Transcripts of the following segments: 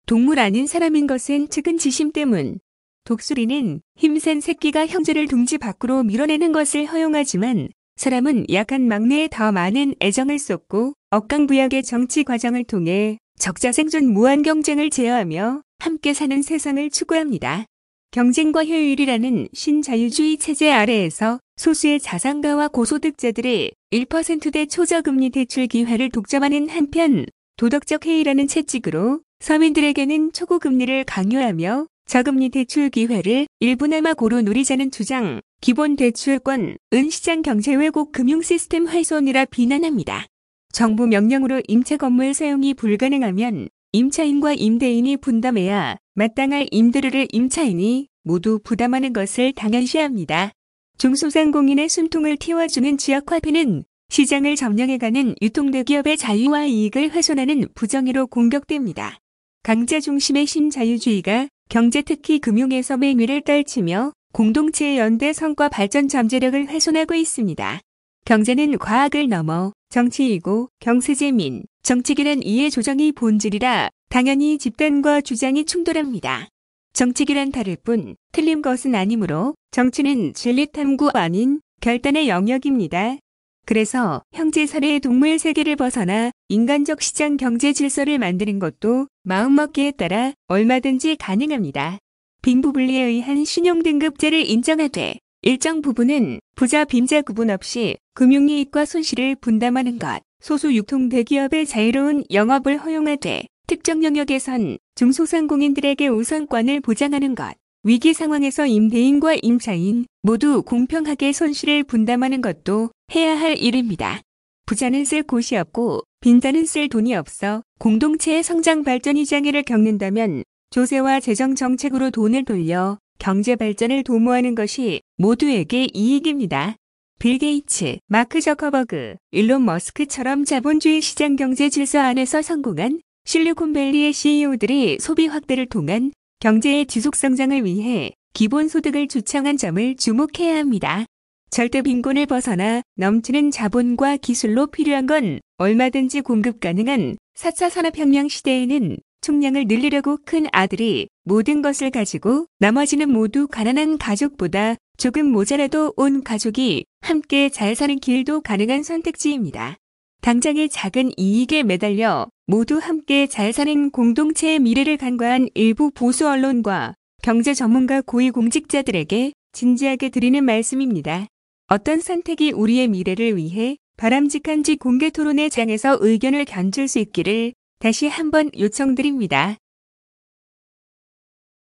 동물 아닌 사람인 것은 측은지심 때문. 독수리는 힘센 새끼가 형제를 둥지 밖으로 밀어내는 것을 허용하지만 사람은 약한 막내에 더 많은 애정을 쏟고 억강부약의 정치 과정을 통해 적자생존 무한 경쟁을 제어하며 함께 사는 세상을 추구합니다. 경쟁과 효율이라는 신자유주의 체제 아래에서 소수의 자산가와 고소득자들의 1%대 초저금리 대출 기회를 독점하는 한편 도덕적 해이라는 채찍으로 서민들에게는 초고금리를 강요하며 저금리 대출 기회를 일부나마 고루 누리자는 주장, 기본 대출권, 은시장 경제 왜곡 금융 시스템 훼손이라 비난합니다. 정부 명령으로 임차 건물 사용이 불가능하면 임차인과 임대인이 분담해야 마땅할 임대료를 임차인이 모두 부담하는 것을 당연시합니다. 중소상공인의 숨통을 틔워주는 지역화폐는 시장을 점령해가는 유통대기업의 자유와 이익을 훼손하는 부정의로 공격됩니다. 강자 중심의 신자유주의가 경제 특히 금융에서 맹위를 떨치며 공동체의 연대 성과 발전 잠재력을 훼손하고 있습니다. 경제는 과학을 넘어 정치이고 경세제민, 정치기란 이해 조정이 본질이라 당연히 집단과 주장이 충돌합니다. 정치기란 다를 뿐 틀린 것은 아니므로 정치는 진리탐구 아닌 결단의 영역입니다. 그래서 형제사례의 동물 세계를 벗어나 인간적 시장 경제 질서를 만드는 것도 마음먹기에 따라 얼마든지 가능합니다. 빈부분리에 의한 신용등급제를 인정하되 일정 부분은 부자 빈자 구분 없이 금융이익과 손실을 분담하는 것, 소수 유통대기업의 자유로운 영업을 허용하되 특정 영역에선 중소상공인들에게 우선권을 보장하는 것, 위기 상황에서 임대인과 임차인 모두 공평하게 손실을 분담하는 것도 해야 할 일입니다. 부자는 쓸 곳이 없고 빈자는 쓸 돈이 없어 공동체의 성장 발전이 장애를 겪는다면 조세와 재정 정책으로 돈을 돌려 경제 발전을 도모하는 것이 모두에게 이익입니다. 빌 게이츠, 마크 저커버그, 일론 머스크처럼 자본주의 시장 경제 질서 안에서 성공한 실리콘밸리의 CEO들이 소비 확대를 통한 경제의 지속 성장을 위해 기본소득을 주창한 점을 주목해야 합니다. 절대 빈곤을 벗어나 넘치는 자본과 기술로 필요한 건 얼마든지 공급 가능한 4차 산업혁명 시대에는 총량을 늘리려고 큰 아들이 모든 것을 가지고 나머지는 모두 가난한 가족보다 조금 모자라도 온 가족이 함께 잘 사는 길도 가능한 선택지입니다. 당장의 작은 이익에 매달려 모두 함께 잘 사는 공동체의 미래를 간과한 일부 보수 언론과 경제 전문가 고위공직자들에게 진지하게 드리는 말씀입니다. 어떤 선택이 우리의 미래를 위해 바람직한지 공개 토론의 장에서 의견을 견줄 수 있기를 다시 한번 요청드립니다.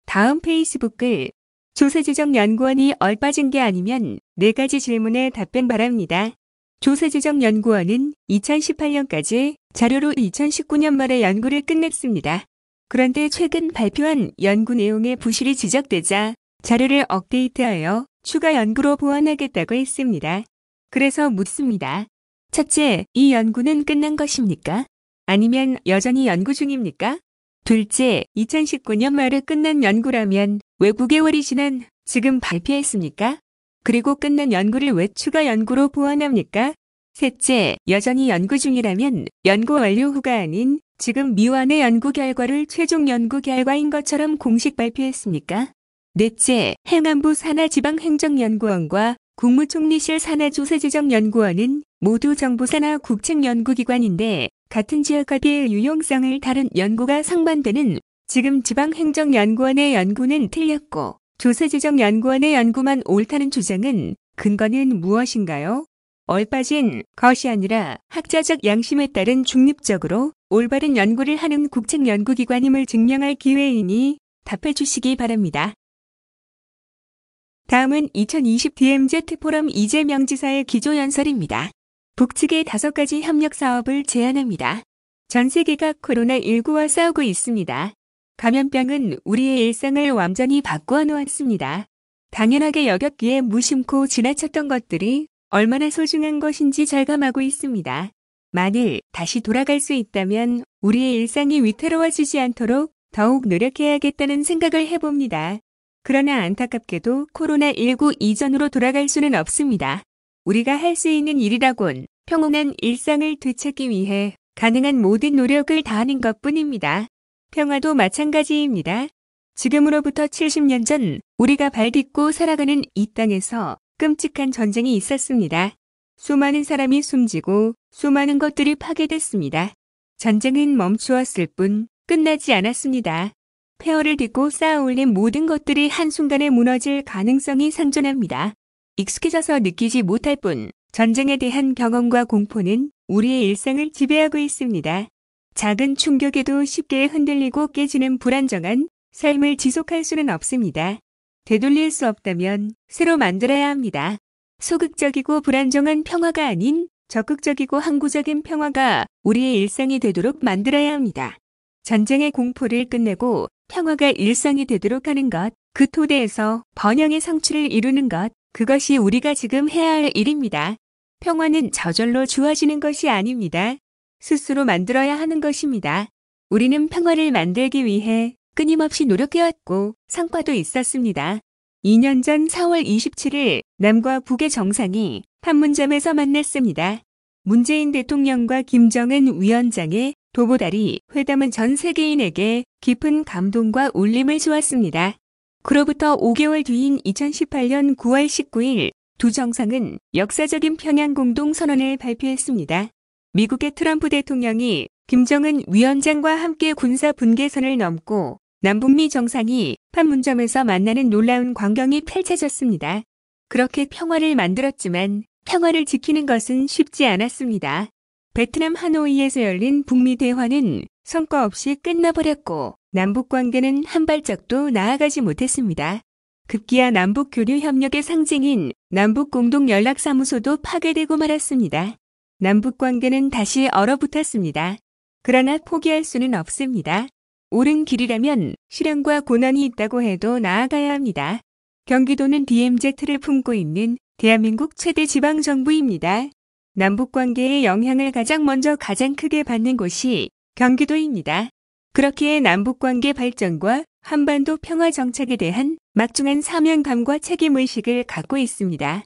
다음 페이스북 글 조세재정연구원이 얼빠진 게 아니면 4가지 질문에 답변 바랍니다. 조세재정연구원은 2018년까지 자료로 2019년 말에 연구를 끝냈습니다. 그런데 최근 발표한 연구 내용의 부실이 지적되자 자료를 업데이트하여 추가 연구로 보완하겠다고 했습니다. 그래서 묻습니다. 첫째, 이 연구는 끝난 것입니까? 아니면 여전히 연구 중입니까? 둘째, 2019년 말에 끝난 연구라면 왜 9개월이 지난 지금 발표했습니까? 그리고 끝난 연구를 왜 추가 연구로 보완합니까? 셋째, 여전히 연구 중이라면 연구 완료 후가 아닌 지금 미완의 연구 결과를 최종 연구 결과인 것처럼 공식 발표했습니까? 넷째, 행안부 산하지방행정연구원과 국무총리실 산하조세재정연구원은 모두 정부 산하 국책연구기관인데 같은 지역화폐의 유용성을 다룬 연구가 상반되는 지금 지방행정연구원의 연구는 틀렸고 조세재정연구원의 연구만 옳다는 주장은 근거는 무엇인가요? 얼빠진 것이 아니라 학자적 양심에 따른 중립적으로 올바른 연구를 하는 국책연구기관임을 증명할 기회이니 답해 주시기 바랍니다. 다음은 2020 DMZ 포럼 이재명 지사의 기조연설입니다. 북측의 5가지 협력 사업을 제안합니다. 전 세계가 코로나19와 싸우고 있습니다. 감염병은 우리의 일상을 완전히 바꾸어 놓았습니다. 당연하게 여겼기에 무심코 지나쳤던 것들이 얼마나 소중한 것인지 절감하고 있습니다. 만일 다시 돌아갈 수 있다면 우리의 일상이 위태로워지지 않도록 더욱 노력해야겠다는 생각을 해봅니다. 그러나 안타깝게도 코로나19 이전으로 돌아갈 수는 없습니다. 우리가 할 수 있는 일이라곤 평온한 일상을 되찾기 위해 가능한 모든 노력을 다하는 것뿐입니다. 평화도 마찬가지입니다. 지금으로부터 70년 전 우리가 발 딛고 살아가는 이 땅에서 끔찍한 전쟁이 있었습니다. 수많은 사람이 숨지고 수많은 것들이 파괴됐습니다. 전쟁은 멈추었을 뿐 끝나지 않았습니다. 폐허를 딛고 쌓아 올린 모든 것들이 한순간에 무너질 가능성이 상존합니다. 익숙해져서 느끼지 못할 뿐 전쟁에 대한 경험과 공포는 우리의 일상을 지배하고 있습니다. 작은 충격에도 쉽게 흔들리고 깨지는 불안정한 삶을 지속할 수는 없습니다. 되돌릴 수 없다면 새로 만들어야 합니다. 소극적이고 불안정한 평화가 아닌 적극적이고 항구적인 평화가 우리의 일상이 되도록 만들어야 합니다. 전쟁의 공포를 끝내고 평화가 일상이 되도록 하는 것, 그 토대에서 번영의 성취를 이루는 것, 그것이 우리가 지금 해야 할 일입니다. 평화는 저절로 주어지는 것이 아닙니다. 스스로 만들어야 하는 것입니다. 우리는 평화를 만들기 위해 끊임없이 노력해왔고 성과도 있었습니다. 2년 전 4월 27일 남과 북의 정상이 판문점에서 만났습니다. 문재인 대통령과 김정은 위원장의 도보다리 회담은 전 세계인에게 깊은 감동과 울림을 주었습니다. 그로부터 5개월 뒤인 2018년 9월 19일 두 정상은 역사적인 평양 공동선언을 발표했습니다. 미국의 트럼프 대통령이 김정은 위원장과 함께 군사 분계선을 넘고 남북미 정상이 판문점에서 만나는 놀라운 광경이 펼쳐졌습니다. 그렇게 평화를 만들었지만 평화를 지키는 것은 쉽지 않았습니다. 베트남 하노이에서 열린 북미 대화는 성과 없이 끝나버렸고 남북 관계는 한 발짝도 나아가지 못했습니다. 급기야 남북 교류 협력의 상징인 남북 공동 연락사무소도 파괴되고 말았습니다. 남북 관계는 다시 얼어붙었습니다. 그러나 포기할 수는 없습니다. 옳은 길이라면 시련과 고난이 있다고 해도 나아가야 합니다. 경기도는 DMZ를 품고 있는 대한민국 최대 지방정부입니다. 남북관계의 영향을 가장 먼저 가장 크게 받는 곳이 경기도입니다. 그렇기에 남북관계 발전과 한반도 평화 정착에 대한 막중한 사명감과 책임의식을 갖고 있습니다.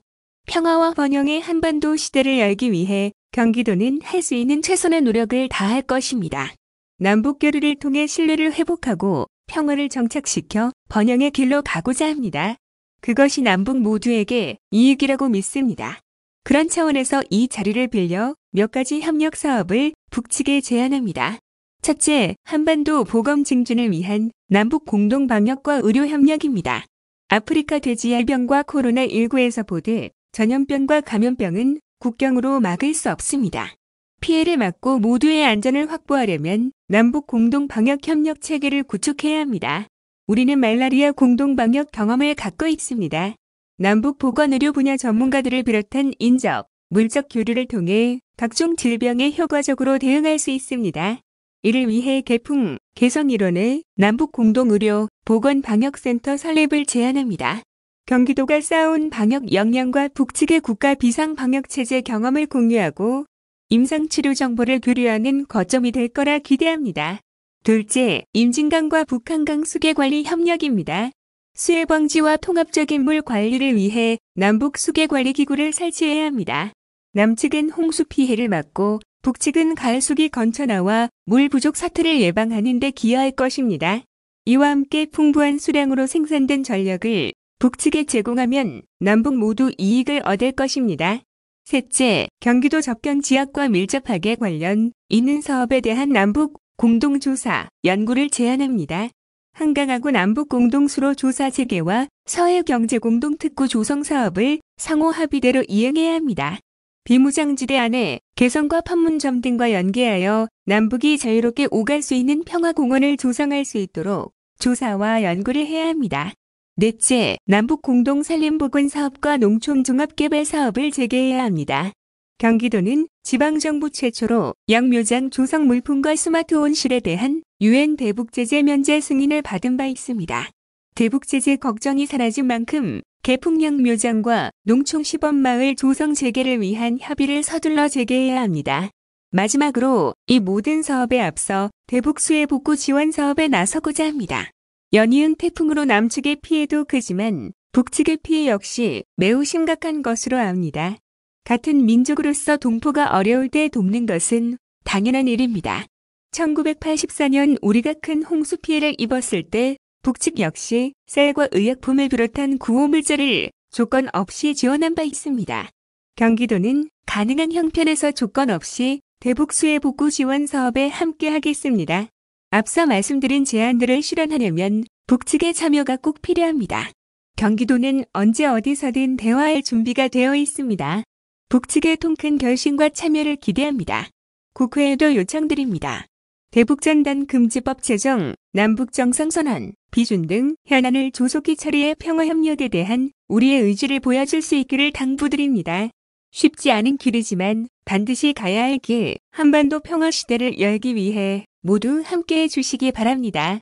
평화와 번영의 한반도 시대를 열기 위해 경기도는 할 수 있는 최선의 노력을 다할 것입니다. 남북 교류를 통해 신뢰를 회복하고 평화를 정착시켜 번영의 길로 가고자 합니다. 그것이 남북 모두에게 이익이라고 믿습니다. 그런 차원에서 이 자리를 빌려 몇 가지 협력 사업을 북측에 제안합니다. 첫째, 한반도 보건 증진을 위한 남북 공동 방역과 의료 협력입니다. 아프리카 돼지열병과 코로나19에서 보듯 전염병과 감염병은 국경으로 막을 수 없습니다. 피해를 막고 모두의 안전을 확보하려면 남북 공동 방역 협력 체계를 구축해야 합니다. 우리는 말라리아 공동 방역 경험을 갖고 있습니다. 남북 보건의료 분야 전문가들을 비롯한 인적, 물적 교류를 통해 각종 질병에 효과적으로 대응할 수 있습니다. 이를 위해 개풍, 개성 일원의 남북 공동의료 보건방역센터 설립을 제안합니다. 경기도가 쌓아온 방역 역량과 북측의 국가 비상방역체제 경험을 공유하고 임상치료 정보를 교류하는 거점이 될 거라 기대합니다. 둘째, 임진강과 북한강 수계관리 협력입니다. 수해 방지와 통합적인 물 관리를 위해 남북 수계관리기구를 설치해야 합니다. 남측은 홍수 피해를 막고 북측은 가을수기 건천화와 물 부족 사태를 예방하는 데 기여할 것입니다. 이와 함께 풍부한 수량으로 생산된 전력을 북측에 제공하면 남북 모두 이익을 얻을 것입니다. 셋째, 경기도 접경 지역과 밀접하게 관련 있는 사업에 대한 남북 공동조사, 연구를 제안합니다. 한강하고 남북 공동수로 조사 체계와 서해 경제 공동특구 조성 사업을 상호 합의대로 이행해야 합니다. 비무장지대 안에 개성과 판문점 등과 연계하여 남북이 자유롭게 오갈 수 있는 평화공원을 조성할 수 있도록 조사와 연구를 해야 합니다. 넷째, 남북 공동 산림보건 사업과 농촌 종합개발 사업을 재개해야 합니다. 경기도는 지방정부 최초로 영묘장 조성 물품과 스마트온실에 대한 UN 대북제재 면제 승인을 받은 바 있습니다. 대북제재 걱정이 사라진 만큼 개풍령 묘장과 농촌 시범마을 조성 재개를 위한 협의를 서둘러 재개해야 합니다. 마지막으로 이 모든 사업에 앞서 대북 수해 복구 지원 사업에 나서고자 합니다. 연이은 태풍으로 남측의 피해도 크지만 북측의 피해 역시 매우 심각한 것으로 압니다. 같은 민족으로서 동포가 어려울 때 돕는 것은 당연한 일입니다. 1984년 우리가 큰 홍수 피해를 입었을 때 북측 역시 쌀과 의약품을 비롯한 구호물자를 조건 없이 지원한 바 있습니다. 경기도는 가능한 형편에서 조건 없이 대북 수해 복구 지원 사업에 함께하겠습니다. 앞서 말씀드린 제안들을 실현하려면 북측의 참여가 꼭 필요합니다. 경기도는 언제 어디서든 대화할 준비가 되어 있습니다. 북측의 통큰 결심과 참여를 기대합니다. 국회에도 요청드립니다. 대북전단 금지법 제정, 남북정상선언, 비준 등 현안을 조속히 처리해 평화협력에 대한 우리의 의지를 보여줄 수 있기를 당부드립니다. 쉽지 않은 길이지만 반드시 가야 할 길, 한반도 평화시대를 열기 위해 모두 함께해 주시기 바랍니다.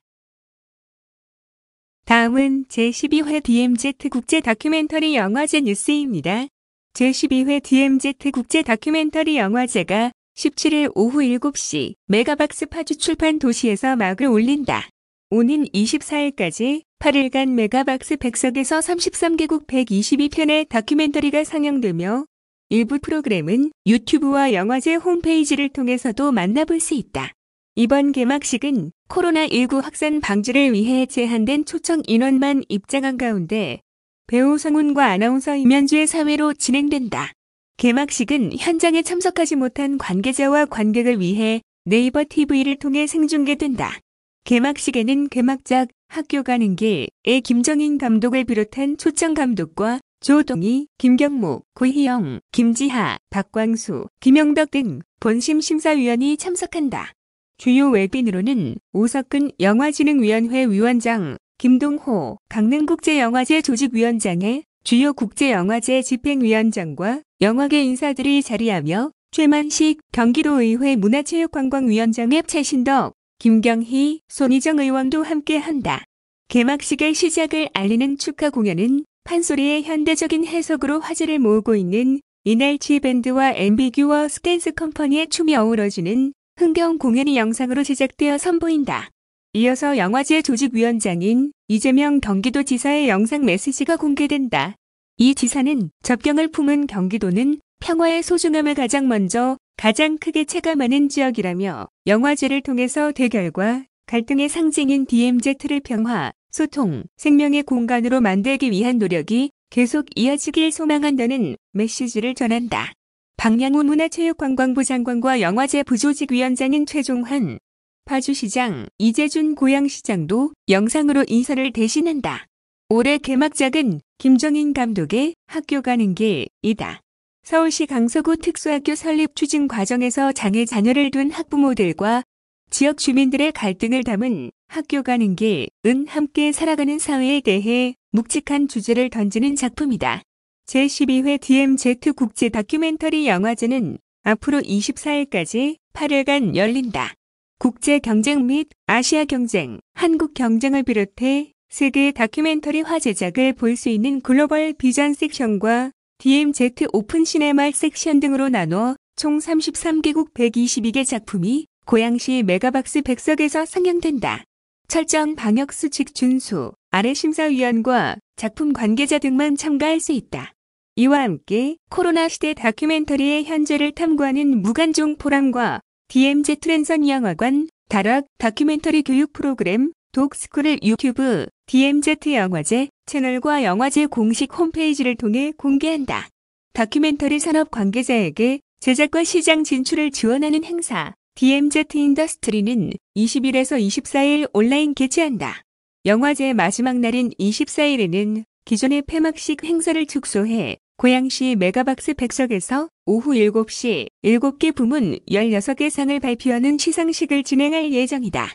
다음은 제12회 DMZ 국제 다큐멘터리 영화제 뉴스입니다. 제12회 DMZ 국제 다큐멘터리 영화제가 17일 오후 7시 메가박스 파주 출판 도시에서 막을 올린다. 오는 24일까지 8일간 메가박스 100석에서 33개국 122편의 다큐멘터리가 상영되며 일부 프로그램은 유튜브와 영화제 홈페이지를 통해서도 만나볼 수 있다. 이번 개막식은 코로나19 확산 방지를 위해 제한된 초청 인원만 입장한 가운데 배우 성훈과 아나운서 임현주의 사회로 진행된다. 개막식은 현장에 참석하지 못한 관계자와 관객을 위해 네이버 TV를 통해 생중계된다. 개막식에는 개막작 학교 가는 길의 김정인 감독을 비롯한 초청 감독과 조동희, 김경목, 고희영, 김지하, 박광수, 김영덕 등 본심 심사위원이 참석한다. 주요 외빈으로는 오석근 영화진흥위원회 위원장, 김동호 강릉국제영화제 조직위원장의 주요 국제영화제 집행위원장과 영화계 인사들이 자리하며 최만식 경기도의회 문화체육관광위원장의 최신덕, 김경희, 손희정 의원도 함께한다. 개막식의 시작을 알리는 축하 공연은 판소리의 현대적인 해석으로 화제를 모으고 있는 이날치 밴드와 앰비규어 스탠스 컴퍼니의 춤이 어우러지는 흥겨운 공연이 영상으로 제작되어 선보인다. 이어서 영화제 조직위원장인 이재명 경기도지사의 영상 메시지가 공개된다. 이 지사는 접경을 품은 경기도는 평화의 소중함을 가장 먼저 가장 크게 체감하는 지역이라며 영화제를 통해서 대결과 갈등의 상징인 DMZ를 평화, 소통, 생명의 공간으로 만들기 위한 노력이 계속 이어지길 소망한다는 메시지를 전한다. 박양우 문화체육관광부 장관과 영화제 부조직위원장인 최종환, 파주시장, 이재준 고양시장도 영상으로 인사를 대신한다. 올해 개막작은 김정인 감독의 학교 가는 길이다. 서울시 강서구 특수학교 설립 추진 과정에서 장애 자녀를 둔 학부모들과 지역 주민들의 갈등을 담은 학교 가는 길은 함께 살아가는 사회에 대해 묵직한 주제를 던지는 작품이다. 제12회 DMZ 국제 다큐멘터리 영화제는 앞으로 24일까지 8일간 열린다. 국제 경쟁 및 아시아 경쟁, 한국 경쟁을 비롯해 세계 다큐멘터리 화제작을 볼 수 있는 글로벌 비전 섹션과 DMZ 오픈 시네마 섹션 등으로 나눠 총 33개국 122개 작품이 고양시 메가박스 100석에서 상영된다. 철저한 방역 수칙 준수, 아래 심사위원과 작품 관계자 등만 참가할 수 있다. 이와 함께 코로나 시대 다큐멘터리의 현재를 탐구하는 무관종 포럼과 DMZ 랜선 영화관, 다락 다큐멘터리 교육 프로그램, 독스쿨을 유튜브, DMZ 영화제 채널과 영화제 공식 홈페이지를 통해 공개한다. 다큐멘터리 산업 관계자에게 제작과 시장 진출을 지원하는 행사, DMZ 인더스트리는 20일에서 24일 온라인 개최한다. 영화제 마지막 날인 24일에는 기존의 폐막식 행사를 축소해 고양시 메가박스 100석에서 오후 7시 7개 부문 16개 상을 발표하는 시상식을 진행할 예정이다.